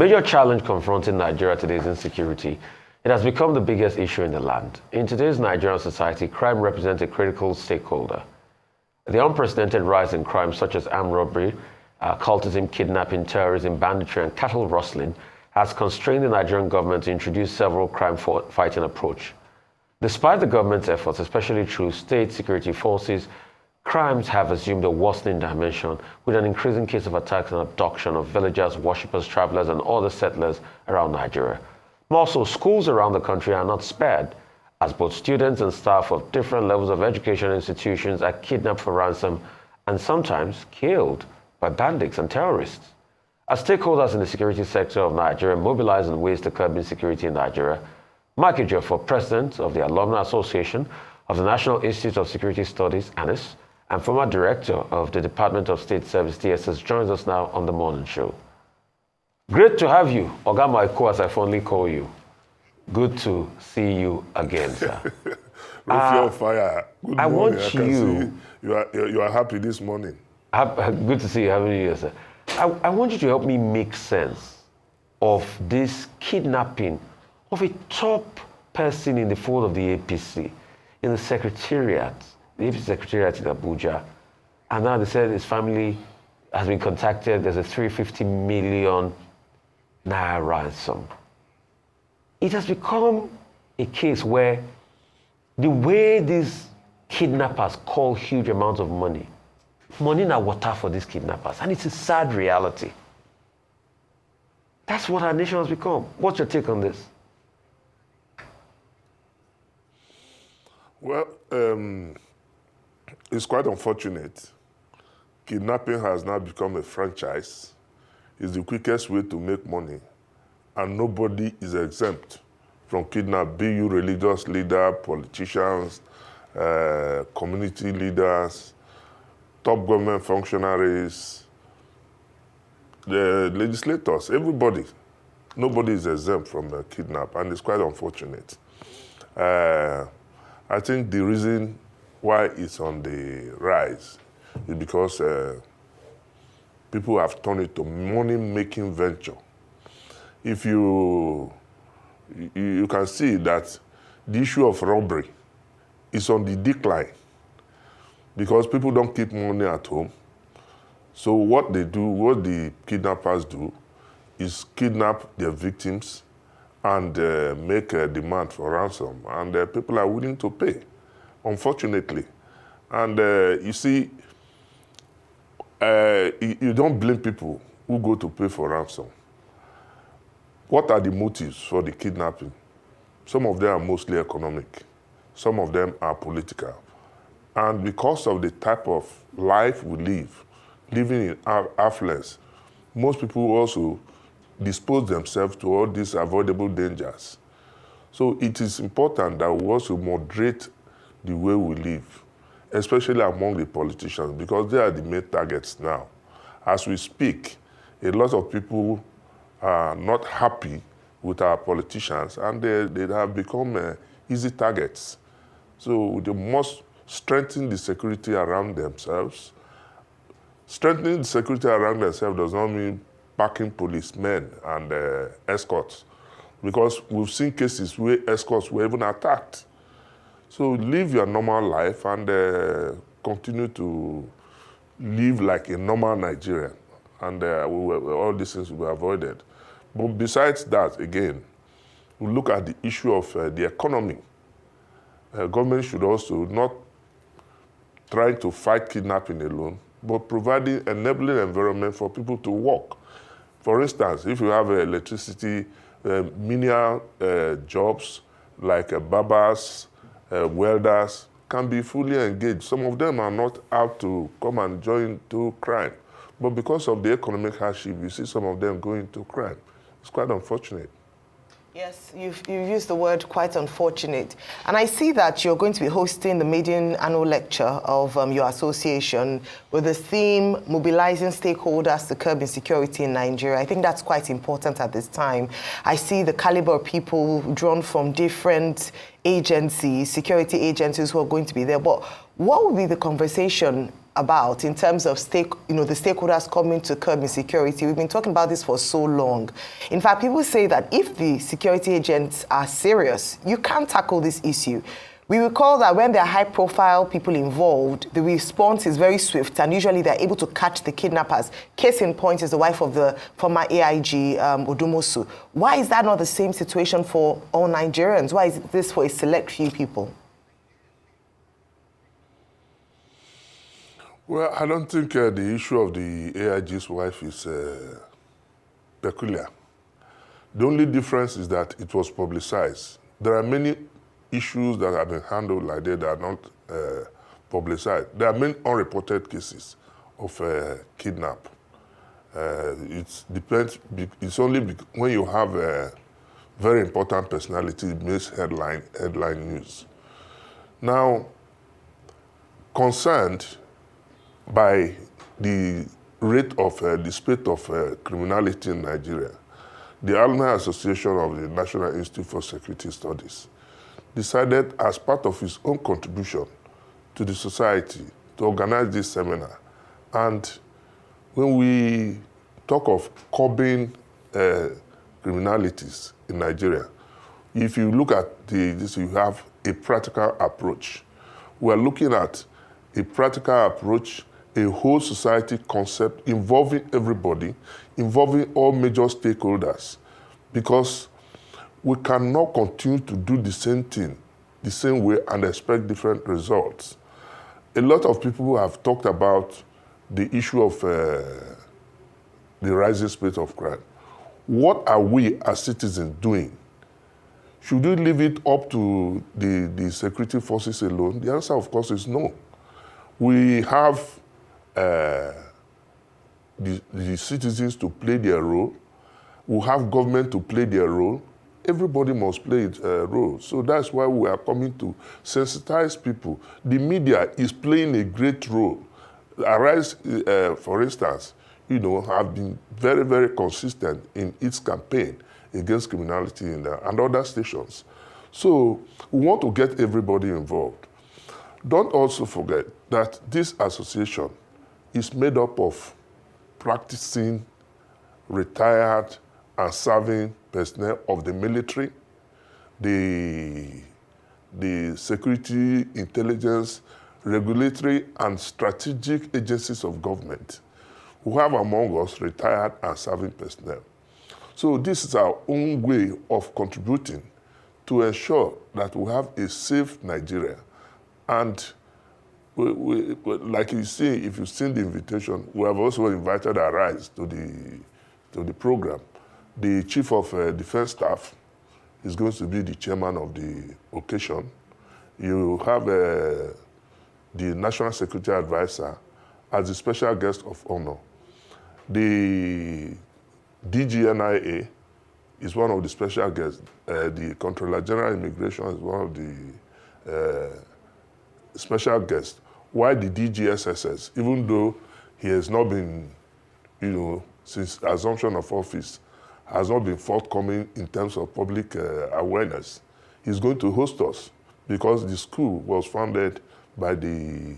major challenge confronting Nigeria today is insecurity. It has become the biggest issue in the land. In today's Nigerian society, crime represents a critical stakeholder. The unprecedented rise in crimes such as armed robbery, cultism, kidnapping, terrorism, banditry, and cattle rustling has constrained the Nigerian government to introduce several crime-fighting approaches. Despite the government's efforts, especially through state security forces, crimes have assumed a worsening dimension with an increasing case of attacks and abduction of villagers, worshippers, travelers, and other settlers around Nigeria. More so, schools around the country are not spared, as both students and staff of different levels of education institutions are kidnapped for ransom and sometimes killed by bandits and terrorists. As stakeholders in the security sector of Nigeria mobilize in ways to curb insecurity in Nigeria, Mike Ejiofor, President of the Alumni Association of the National Institute of Security Studies, ANIS, and former Director of the Department of State Service, DSS, joins us now on the morning show. Great to have you, Oga Maiko, as I fondly call you. Good to see you again, sir. Your fire. Good I morning. want I can you. See you are happy this morning. Good to see you. Having you, sir. I want you to help me make sense of this kidnapping of a top person in the fold of the APC, in the secretariat, the APC secretariat in Abuja. And now they said his family has been contacted. There's a 350 million naira ransom. It has become a case where the way these kidnappers call huge amounts of money na water for these kidnappers. And it's a sad reality. That's what our nation has become. What's your take on this? Well, it's quite unfortunate. Kidnapping has now become a franchise. It's the quickest way to make money. And nobody is exempt from kidnapping, be you religious leader, politicians, community leaders, top government functionaries, the legislators, everybody. Nobody is exempt from the kidnap, and it's quite unfortunate. I think the reason why it's on the rise is because people have turned it to money-making venture. If you can see that the issue of robbery is on the decline because people don't keep money at home. So what the kidnappers do is kidnap their victims and make a demand for ransom. And people are willing to pay, unfortunately. And you see, you don't blame people who go to pay for ransom. What are the motives for the kidnapping? Some of them are mostly economic. Some of them are political. And because of the type of life we live, living in affluence, most people also dispose themselves to all these avoidable dangers. So it is important that we also moderate the way we live, especially among the politicians, because they are the main targets now. As we speak, a lot of people are not happy with our politicians, and they have become easy targets. So they must strengthen the security around themselves. Strengthening the security around themselves does not mean packing policemen and escorts, because we've seen cases where escorts were even attacked. So live your normal life and continue to live like a normal Nigerian, and all these things will be avoided. But besides that, again, we look at the issue of the economy. Government should also not try to fight kidnapping alone, but providing enabling environment for people to work. For instance, if you have electricity, menial jobs like barbers, welders can be fully engaged. Some of them are not out to come and join to crime. But because of the economic hardship, you see some of them going to crime. It's quite unfortunate. Yes, you've used the word quite unfortunate. And I see that you're going to be hosting the maiden annual lecture of your association with the theme, Mobilizing Stakeholders to Curb Insecurity in Nigeria. I think that's quite important at this time. I see the caliber of people drawn from different agencies, security agencies who are going to be there. But what will be the conversation about in terms of the stakeholders coming to curb insecurity. We've been talking about this for so long. In fact, people say that if the security agents are serious, you can't tackle this issue. We recall that when there are high-profile people involved, the response is very swift, and usually they're able to catch the kidnappers. Case in point is the wife of the former AIG, Odumosu. Why is that not the same situation for all Nigerians? Why is this for a select few people? Well, I don't think the issue of the AIG's wife is peculiar. The only difference is that it was publicized. There are many issues that have been handled like that are not publicized. There are many unreported cases of kidnap. It depends. It's only when you have a very important personality, it makes headline news. Now, concerned by the rate of the spate of criminality in Nigeria, the Alumni Association of the National Institute for Security Studies decided, as part of its own contribution to the society, to organize this seminar. And when we talk of curbing criminalities in Nigeria, if you look at this, you have a practical approach. We are looking at a practical approach, a whole society concept involving everybody, involving all major stakeholders, because we cannot continue to do the same thing, the same way, and expect different results. A lot of people have talked about the issue of the rising spate of crime. What are we as citizens doing? Should we leave it up to the security forces alone? The answer, of course, is no. We have the citizens to play their role. We have government to play their role. Everybody must play its role. So that's why we are coming to sensitize people. The media is playing a great role. Arise, for instance, have been very, very consistent in its campaign against criminality and other stations. So we want to get everybody involved. Don't also forget that this association is made up of practicing, retired, and serving personnel of the military, the security, intelligence, regulatory, and strategic agencies of government, who have among us retired and serving personnel. So this is our own way of contributing to ensure that we have a safe Nigeria. And like you see, if you've seen the invitation, we have also invited Arise to the program. The Chief of Defense Staff is going to be the chairman of the occasion. You have the National Security Advisor as the special guest of honor. The DGNIA is one of the special guests. The Controller General Immigration is one of the special guests. While the DGSSS, even though he has not been, since assumption of office, has not been forthcoming in terms of public awareness, he's going to host us because the school was founded by the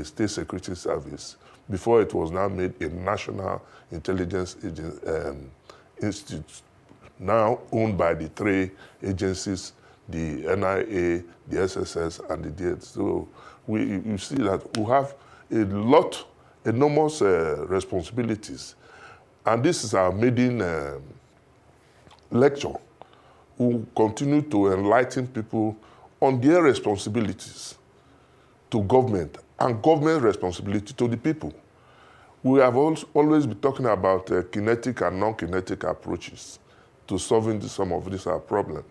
State Security Service before it was now made a National Intelligence Institute, now owned by the three agencies, the NIA, the SSS, and the DS. So you see that we have enormous responsibilities. And this is our maiden lecture. We continue to enlighten people on their responsibilities to government and government responsibility to the people. We have always been talking about kinetic and non-kinetic approaches to solving some of these problems.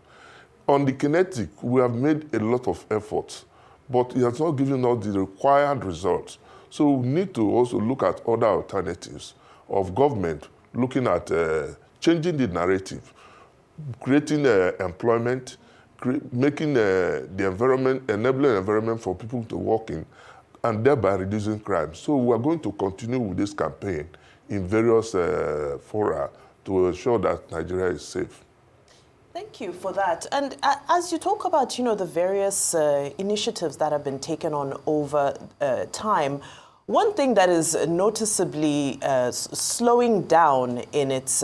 On the kinetic, we have made a lot of efforts, but it has not given us the required results. So we need to also look at other alternatives of government, looking at changing the narrative, creating employment, making the environment, enabling environment for people to work in, and thereby reducing crime. So we are going to continue with this campaign in various fora to ensure that Nigeria is safe. Thank you for that. And as you talk about, the various initiatives that have been taken on over time, one thing that is noticeably slowing down in its,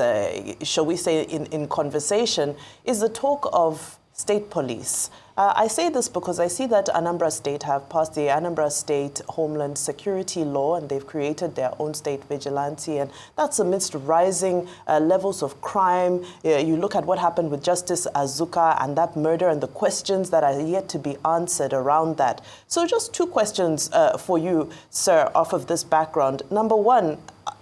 shall we say, in conversation is the talk of state police. I say this because I see that Anambra State have passed the Anambra State Homeland Security Law, and they've created their own state vigilante, and that's amidst rising levels of crime. You look at what happened with Justice Azuka and that murder and the questions that are yet to be answered around that. So just two questions for you, sir, off of this background. Number one,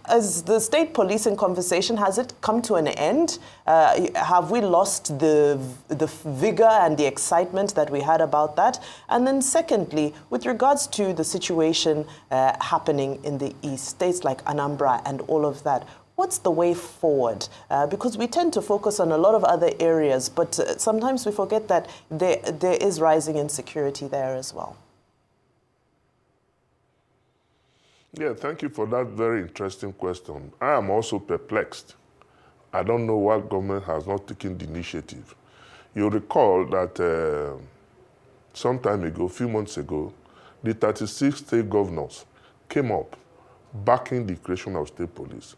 as the state policing conversation, has it come to an end? Have we lost the vigor and the excitement that we had about that? And then secondly, with regards to the situation happening in the East, states like Anambra and all of that, what's the way forward? Because we tend to focus on a lot of other areas, but sometimes we forget that there is rising insecurity there as well. Yeah, thank you for that very interesting question. I am also perplexed. I don't know why government has not taken the initiative. You recall that some time ago, a few months ago, the 36 state governors came up backing the creation of state police.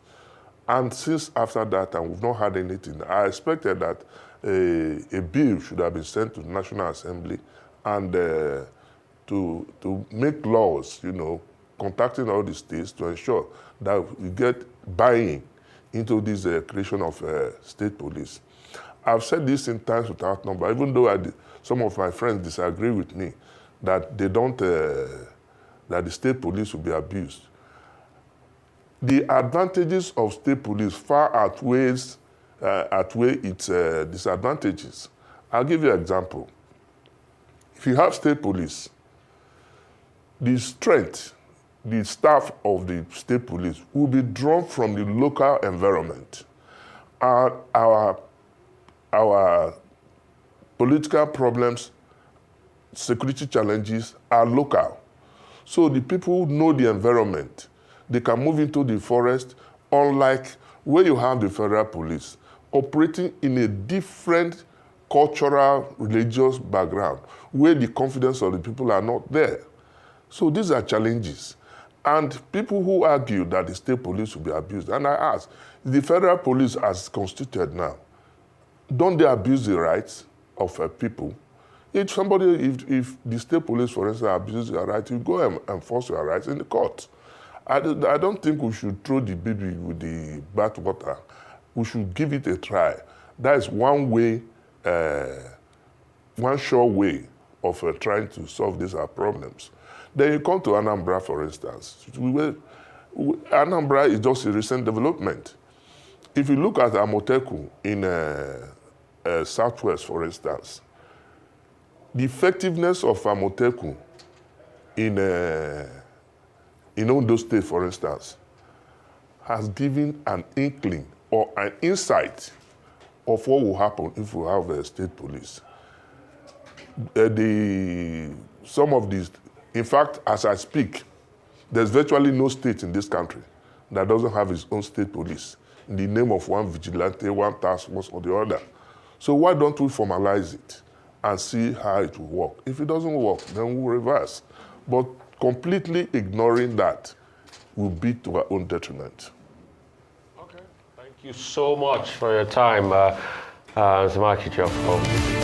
And since after that, and we've not had anything, I expected that a bill should have been sent to the National Assembly and to make laws, contacting all the states to ensure that we get buy-in into this creation of state police. I've said this in times without number, even though some of my friends disagree with me that they don't, that the state police will be abused. The advantages of state police far outweigh its disadvantages. I'll give you an example. If you have state police, the strength, the staff of the state police will be drawn from the local environment. Our political problems, security challenges are local. So the people know the environment. They can move into the forest, unlike where you have the federal police operating in a different cultural, religious background, where the confidence of the people are not there. So these are challenges. And people who argue that the state police will be abused, and I ask, the federal police as constituted now, don't they abuse the rights of people? If the state police, for instance, abuses your rights, you go and enforce your rights in the court. I don't think we should throw the baby with the bathwater. We should give it a try. That is one way, one sure way of trying to solve these problems. Then you come to Anambra, for instance. Anambra is just a recent development. If you look at Amoteku in Southwest, for instance, the effectiveness of Amoteku in Ondo State, for instance, has given an inkling or an insight of what will happen if we have a state police. Some of these, in fact, as I speak, there's virtually no state in this country that doesn't have its own state police in the name of one vigilante, one task force or the other. So why don't we formalize it and see how it will work? If it doesn't work, then we'll reverse. But completely ignoring that will be to our own detriment. Okay. Thank you so much for your time, Ejiofor.